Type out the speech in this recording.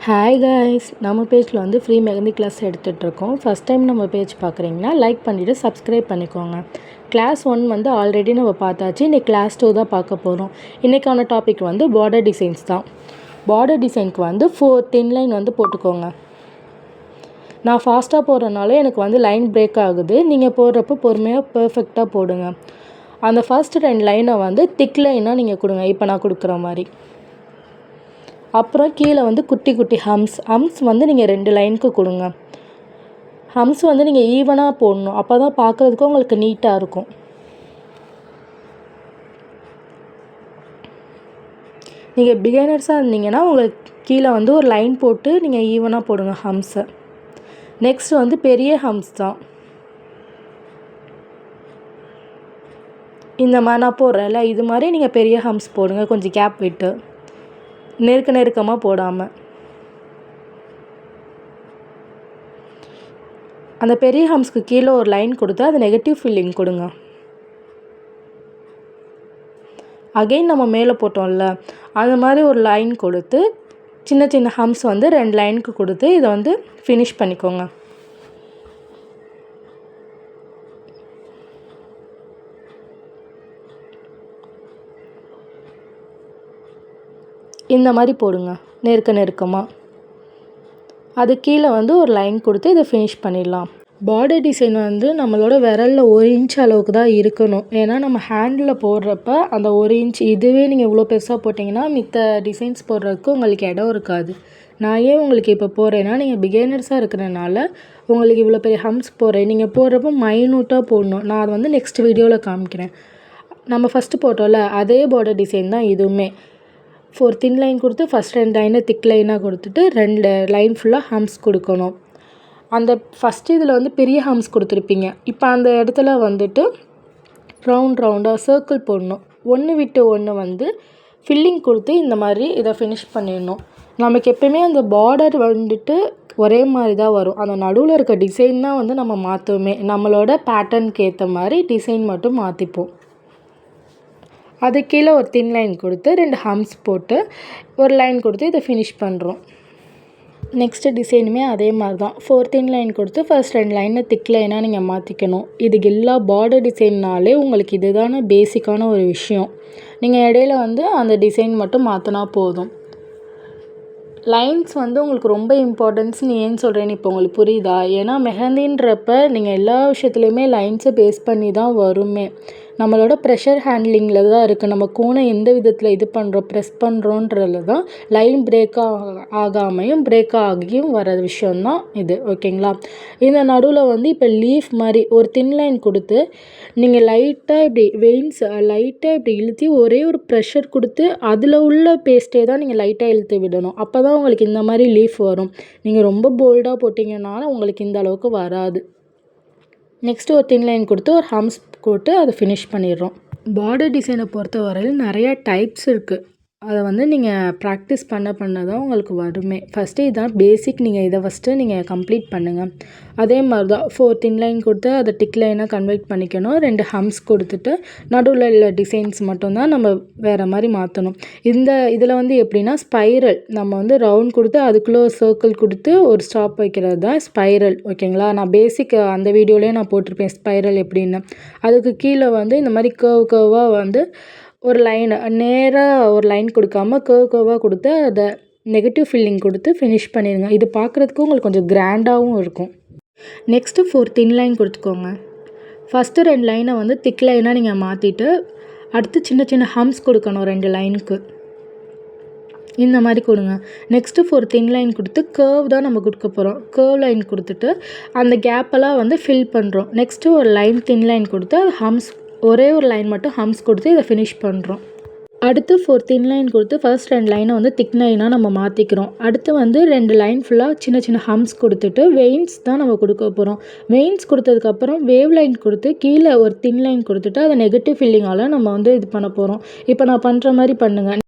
Hi guys, நம்ம பேஜில் வந்து ஃப்ரீ மெஹந்தி கிளாஸ் எடுத்துகிட்ருக்கோம். ஃபஸ்ட் டைம் நம்ம பேஜ் பார்க்குறீங்கன்னா லைக் பண்ணிவிட்டு சப்ஸ்கிரைப் பண்ணிக்கோங்க. கிளாஸ் 1 வந்து ஆல்ரெடி நம்ம பார்த்தாச்சு. இன்றைக்கி கிளாஸ் 2 தான் பார்க்க போகிறோம். இன்றைக்கான டாபிக் வந்து பார்டர் டிசைன்ஸ் தான். பார்டர் டிசைனுக்கு வந்து 4 தின் லைன் வந்து போட்டுக்கோங்க. நான் ஃபாஸ்ட்டாக போடுறதுனால எனக்கு வந்து லைன் பிரேக் ஆகுது. நீங்கள் போடுறப்போ பொறுமையாக பர்ஃபெக்டாக போடுங்க. அந்த ஃபர்ஸ்ட் 2 லைனை வந்து திக் லைனாக நீங்கள் கொடுங்க, இப்போ நான் கொடுக்குற மாதிரி. அப்புறம் கீழே வந்து குட்டி குட்டி ஹம்ஸ் வந்து நீங்கள் 2 லைனுக்கு கொடுங்க. ஹம்ஸ் வந்து நீங்கள் ஈவனாக போடணும், அப்போ தான் பார்க்குறதுக்கு உங்களுக்கு நீட்டாக இருக்கும். நீங்கள் பிகினர்ஸாக இருந்தீங்கன்னா உங்களுக்கு கீழே வந்து ஒரு லைன் போட்டு நீங்கள் ஈவனாக போடுங்க ஹம்ஸை. நெக்ஸ்ட் வந்து பெரிய ஹம்ஸ் தான். இந்த மாதிரி நான் போடுறேன்ல, இது மாதிரி நீங்கள் பெரிய ஹம்ஸ் போடுங்க, கொஞ்சம் கேப் விட்டு, நெருக்கமாக போடாமல். அந்த பெரிய ஹம்ஸ்க்கு கீழே ஒரு லைன் கொடுத்து அது நெகட்டிவ் ஃபில்லிங் கொடுங்க. அகெயின் நம்ம மேலே போட்டோம்ல, அந்த மாதிரி ஒரு லைன் கொடுத்து சின்ன சின்ன ஹம்ஸ் வந்து 2 லைனுக்கு கொடுத்து இதை வந்து ஃபினிஷ் பண்ணிக்கோங்க. இந்த மாதிரி போடுங்க நெருக்கமாக. அது கீழே வந்து ஒரு லைன் கொடுத்து இதை ஃபினிஷ் பண்ணிடலாம். பார்டர் டிசைன் வந்து நம்மளோட விரலில் 1 இன்ச் அளவுக்கு தான் இருக்கணும். ஏன்னா நம்ம ஹேண்டில் போடுறப்ப அந்த 1 இன்ச், இதுவே நீங்கள் இவ்வளோ பெருசாக போட்டிங்கன்னா மித்த டிசைன்ஸ் போடுறதுக்கு உங்களுக்கு இடம் இருக்காது. நான் ஏன் உங்களுக்கு இப்போ போடுறேன்னா, நீங்கள் பிகினர்ஸாக இருக்கிறனால உங்களுக்கு இவ்வளோ பெரிய ஹம்ஸ் போடுறேன். நீங்கள் போடுறப்போ மைனூட்டாக போடணும். நான் அதை வந்து நெக்ஸ்ட் வீடியோவில் காமிக்கிறேன். நம்ம ஃபஸ்ட்டு போட்டோம்ல, அதே பார்டர் டிசைன் தான் இதுவுமே. 4 தின் லைன் கொடுத்து ஃபஸ்ட் 2 லைனை திக் லைனாக கொடுத்துட்டு 2 லைன் ஃபுல்லாக ஹம்ஸ் கொடுக்கணும். அந்த ஃபஸ்ட்டு இதில் வந்து பெரிய ஹம்ஸ் கொடுத்துருப்பீங்க. இப்போ அந்த இடத்துல வந்துட்டு ரவுண்டாக சர்க்கிள் போடணும். 1 விட்டு 1 வந்து ஃபில்லிங் கொடுத்து இந்த மாதிரி இதை ஃபினிஷ் பண்ணிடணும். நமக்கு எப்போயுமே அந்த பார்டர் வந்துட்டு ஒரே மாதிரி தான் வரும். அந்த நடுவில் இருக்க டிசைன் தான் வந்து நம்ம மாற்றுவோமே. நம்மளோட பேட்டர்னுக்கு ஏற்ற மாதிரி டிசைன் மட்டும் மாற்றிப்போம். அது கீழே ஒரு தின் லைன் கொடுத்து 2 ஹம்ஸ் போட்டு ஒரு லைன் கொடுத்து இதை ஃபினிஷ் பண்ணுறோம். நெக்ஸ்ட்டு டிசைனுமே அதே மாதிரி தான். 4 தின் லைன் கொடுத்து ஃபர்ஸ்ட் 2 லைனை திக் லைனாக நீங்கள் மாற்றிக்கணும். இது எல்லா பார்டர் டிசைன்னாலே உங்களுக்கு இதுதான பேசிக்கான ஒரு விஷயம். நீங்கள் இடையில வந்து அந்த டிசைன் மட்டும் மாற்றினா போதும். லைன்ஸ் வந்து உங்களுக்கு ரொம்ப இம்பார்ட்டன்ஸ்னு ஏன் சொல்கிறேன்னு இப்போ உங்களுக்கு புரியுதா? ஏன்னா மெஹந்தின்றப்ப நீங்கள் எல்லா விஷயத்துலையுமே லைன்ஸை பேஸ் பண்ணி தான் வருமே. நம்மளோட ப்ரெஷர் ஹேண்ட்லிங்கில் தான் இருக்குது. நம்ம கோனை எந்த விதத்தில் இது பண்ணுறோம், ப்ரெஸ் பண்ணுறோன்றதுல தான் லைன் பிரேக் ஆகாமையும் பிரேக் ஆகியும் வர விஷயந்தான் இது. ஓகேங்களா? இந்த நடுவில் வந்து இப்போ லீஃப் மாதிரி ஒரு தின் லைன் கொடுத்து நீங்கள் லைட்டாக இப்படி வெயின்ஸ் லைட்டாக இப்படி இழுத்தி ஒரே ஒரு ப்ரெஷர் கொடுத்து அதில் உள்ள பேஸ்ட்டே தான் நீங்கள் லைட்டாக இழுத்து விடணும். அப்போ தான் உங்களுக்கு இந்த மாதிரி லீஃப் வரும். நீங்கள் ரொம்ப போல்டாக போட்டிங்கன்னா உங்களுக்கு இந்த அளவுக்கு வராது. நெக்ஸ்ட்டு ஒரு தின் லைன் கொடுத்து ஒரு ஹம்ஸ் போட்டு அதை ஃபினிஷ் பண்ணிடுறோம். பார்டர் டிசைனை பொறுத்த வரையில் நிறையா டைப்ஸ் இருக்குது. அதை வந்து நீங்கள் ப்ராக்டிஸ் பண்ண தான் உங்களுக்கு வருமே. ஃபஸ்ட்டு இதுதான் பேசிக். நீங்கள் இதை ஃபஸ்ட்டு நீங்கள் கம்ப்ளீட் பண்ணுங்கள். அதே மாதிரி தான் 4 தின் லைன் கொடுத்து அதை டிக் லைனாக கன்வெர்ட் பண்ணிக்கணும். 2 ஹம்ஸ் கொடுத்துட்டு நடுவில் உள்ள டிசைன்ஸ் மட்டும்தான் நம்ம வேறு மாதிரி மாற்றணும். இதில் வந்து எப்படின்னா ஸ்பைரல், நம்ம வந்து ரவுண்ட் கொடுத்து அதுக்குள்ளே ஒரு சர்க்கிள் கொடுத்து ஒரு ஸ்டாப் வைக்கிறது தான் ஸ்பைரல். ஓகேங்களா? நான் பேசிக் அந்த வீடியோலேயே நான் போட்டிருப்பேன் ஸ்பைரல் எப்படின்னு. அதுக்கு கீழே வந்து இந்த மாதிரி கர்வாக வந்து ஒரு லைன் நேராக ஒரு லைன் கொடுக்காம கர்வாக கொடுத்து அதை நெகட்டிவ் ஃபில்லிங் கொடுத்து ஃபினிஷ் பண்ணிடுங்க. இது பார்க்குறதுக்கு உங்களுக்கு கொஞ்சம் கிராண்டாகவும் இருக்கும். நெக்ஸ்ட்டு 4 தின் லைன் கொடுத்துக்கோங்க. ஃபஸ்ட்டு 2 லைனை வந்து திக் லைனாக நீங்கள் மாற்றிட்டு அடுத்து சின்ன சின்ன ஹம்ஸ் கொடுக்கணும் 2 லைனுக்கு. இந்த மாதிரி கொடுங்க. நெக்ஸ்ட்டு 4 தின் லைன் கொடுத்து கர்வ் தான் நம்ம கொடுக்க போகிறோம். கர்வ் லைன் கொடுத்துட்டு அந்த கேப்பெல்லாம் வந்து ஃபில் பண்ணுறோம். நெக்ஸ்ட்டு ஒரு லைன் தின் லைன் கொடுத்து ஹம்ஸ் ஒரே ஒரு லைன் மட்டும் ஹம்ஸ் கொடுத்து இதை ஃபினிஷ் பண்ணுறோம். அடுத்து 4 தின் லைன் கொடுத்து ஃபர்ஸ்ட் 2 லைனை வந்து திக் லைனாக நம்ம மாற்றிக்கிறோம். அடுத்து வந்து 2 லைன் ஃபுல்லாக சின்ன சின்ன ஹம்ஸ் கொடுத்துட்டு வெயின்ஸ் தான் நம்ம கொடுக்க போகிறோம். வெயின்ஸ் கொடுத்ததுக்கப்புறம் வேவ் லைன் கொடுத்து கீழே ஒரு தின் லைன் கொடுத்துட்டு அதை நெகட்டிவ் ஃபில்லிங்கால் நம்ம வந்து இது பண்ண போகிறோம். இப்போ நான் பண்ணுற மாதிரி பண்ணுங்கள்.